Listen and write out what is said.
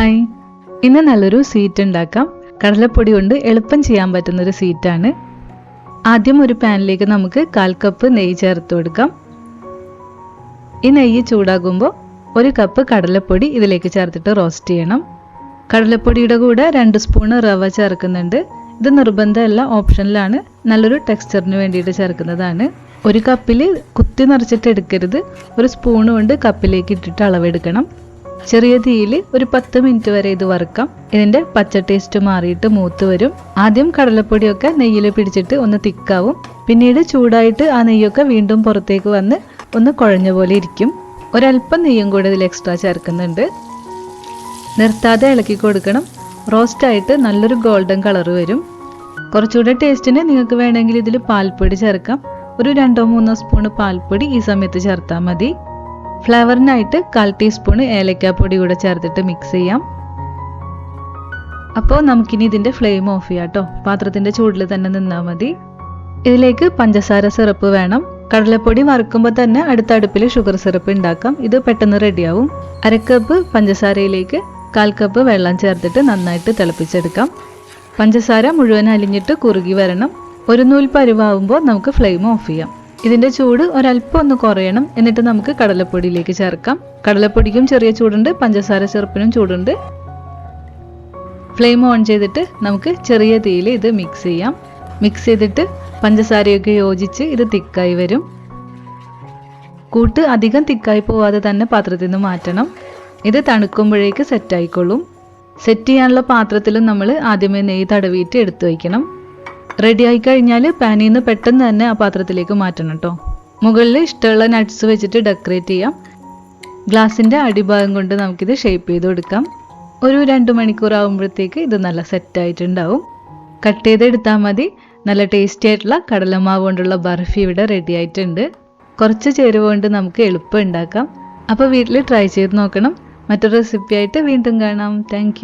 Hi, ഇന്ന് നല്ലൊരു sweet ഉണ്ടാക്കാം. കടലപ്പൊടി കൊണ്ട് എളുപ്പം ചെയ്യാൻ പറ്റുന്നൊരു സ്വീറ്റാണ്. ആദ്യം ഒരു പാനിലേക്ക് നമുക്ക് 1/4 കപ്പ് നെയ്യ് ചേർത്ത് കൊടുക്കാം. ഈ നെയ്യ് ചൂടാകുമ്പോൾ 1 കപ്പ് കടലപ്പൊടി ഇതിലേക്ക് ചേർത്തിട്ട് റോസ്റ്റ് ചെയ്യണം. കടലപ്പൊടിയുടെ കൂടെ 2 സ്പൂൺ റവ ചേർക്കുന്നുണ്ട്. ഇത് നിർബന്ധമല്ല, ഓപ്ഷനിലാണ്. നല്ലൊരു ടെക്സ്ചറിന് വേണ്ടിയിട്ട് ചേർക്കുന്നതാണ്. 1 കപ്പിൽ കുത്തി നിറച്ചിട്ട് എടുക്കരുത്. 1 സ്പൂൺ കൊണ്ട് കപ്പിലേക്ക് ഇട്ടിട്ട് അളവെടുക്കണം. ചെറിയ തീയിൽ ഒരു 10 മിനിറ്റ് വരെ ഇത് വറുക്കാം. ഇതിൻ്റെ പച്ച ടേസ്റ്റ് മാറിയിട്ട് മൂത്ത് വരും. ആദ്യം കടലപ്പൊടിയൊക്കെ നെയ്യിൽ പിടിച്ചിട്ട് ഒന്ന് തിക്കാവും. പിന്നീട് ചൂടായിട്ട് ആ നെയ്യൊക്കെ വീണ്ടും പുറത്തേക്ക് വന്ന് ഒന്ന് കുഴഞ്ഞ പോലെ ഇരിക്കും. ഒരല്പം നെയ്യും കൂടെ ഇതിൽ എക്സ്ട്രാ ചേർക്കുന്നുണ്ട്. നിർത്താതെ ഇളക്കി കൊടുക്കണം. റോസ്റ്റായിട്ട് നല്ലൊരു ഗോൾഡൻ കളർ വരും. കുറച്ചുകൂടെ ടേസ്റ്റിന് നിങ്ങൾക്ക് വേണമെങ്കിൽ ഇതിൽ പാൽപ്പൊടി ചേർക്കാം. ഒരു 2-3 സ്പൂൺ പാൽപ്പൊടി ഈ സമയത്ത് ചേർത്താൽ മതി. ഫ്ലേവറിനായിട്ട് 1/4 ടീസ്പൂൺ ഏലക്കാപ്പൊടി കൂടെ ചേർത്തിട്ട് മിക്സ് ചെയ്യാം. അപ്പോൾ നമുക്കിനി ഇതിൻ്റെ ഫ്ലെയിം ഓഫ് ചെയ്യാം കേട്ടോ. പാത്രത്തിൻ്റെ ചൂടിൽ തന്നെ നിന്നാൽ മതി. ഇതിലേക്ക് പഞ്ചസാര സിറപ്പ് വേണം. കടലപ്പൊടി വറുക്കുമ്പോൾ തന്നെ അടുത്ത അടുപ്പിൽ ഷുഗർ സിറപ്പ് ഉണ്ടാക്കാം. ഇത് പെട്ടെന്ന് റെഡിയാവും. 1/2 കപ്പ് പഞ്ചസാരയിലേക്ക് 1/4 കപ്പ് വെള്ളം ചേർത്തിട്ട് നന്നായിട്ട് തിളപ്പിച്ചെടുക്കാം. പഞ്ചസാര മുഴുവൻ അലിഞ്ഞിട്ട് കുറുകി വരണം. ഒരു നൂൽ പരുവാകുമ്പോൾ നമുക്ക് ഫ്ലെയിം ഓഫ് ചെയ്യാം. ഇതിൻ്റെ ചൂട് ഒരല്പം ഒന്ന് കുറയണം. എന്നിട്ട് നമുക്ക് കടലപ്പൊടിയിലേക്ക് ചേർക്കാം. കടലപ്പൊടിക്കും ചെറിയ ചൂടുണ്ട്, പഞ്ചസാര സിറപ്പിനും ചൂടുണ്ട്. ഫ്ലെയിം ഓൺ ചെയ്തിട്ട് നമുക്ക് ചെറിയ തീയിൽ ഇത് മിക്സ് ചെയ്യാം. മിക്സ് ചെയ്തിട്ട് പഞ്ചസാരയൊക്കെ യോജിച്ച് ഇത് തിക്കായി വരും. കൂട്ട് അധികം തിക്കായി പോവാതെ തന്നെ പാത്രത്തിൽ നിന്ന് മാറ്റണം. ഇത് തണുക്കുമ്പോഴേക്ക് സെറ്റായിക്കൊള്ളും. സെറ്റ് ചെയ്യാനുള്ള പാത്രത്തിലും നമ്മൾ ആദ്യമേ നെയ്യ് തടവിയിട്ട് എടുത്തു വയ്ക്കണം. റെഡി ആയി കഴിഞ്ഞാൽ പാനിൽ നിന്ന് പെട്ടെന്ന് തന്നെ ആ പാത്രത്തിലേക്ക് മാറ്റണം കേട്ടോ. മുകളിൽ ഇഷ്ടമുള്ള നട്ട്സ് വെച്ചിട്ട് ഡെക്കറേറ്റ് ചെയ്യാം. ഗ്ലാസിൻ്റെ അടിഭാഗം കൊണ്ട് നമുക്കിത് ഷേപ്പ് ചെയ്ത് കൊടുക്കാം. ഒരു 2 മണിക്കൂർ ആകുമ്പോഴത്തേക്ക് ഇത് നല്ല സെറ്റായിട്ടുണ്ടാവും. കട്ട് ചെയ്തെടുത്താൽ മതി. നല്ല ടേസ്റ്റി ആയിട്ടുള്ള കടലമാവ് കൊണ്ടുള്ള ബർഫി ഇവിടെ റെഡി ആയിട്ടുണ്ട്. കുറച്ച് ചേരുവ കൊണ്ട് നമുക്ക് എളുപ്പം ഉണ്ടാക്കാം. അപ്പോൾ വീട്ടിൽ ട്രൈ ചെയ്ത് നോക്കണം. മറ്റൊരു റെസിപ്പി ആയിട്ട് വീണ്ടും കാണാം. താങ്ക്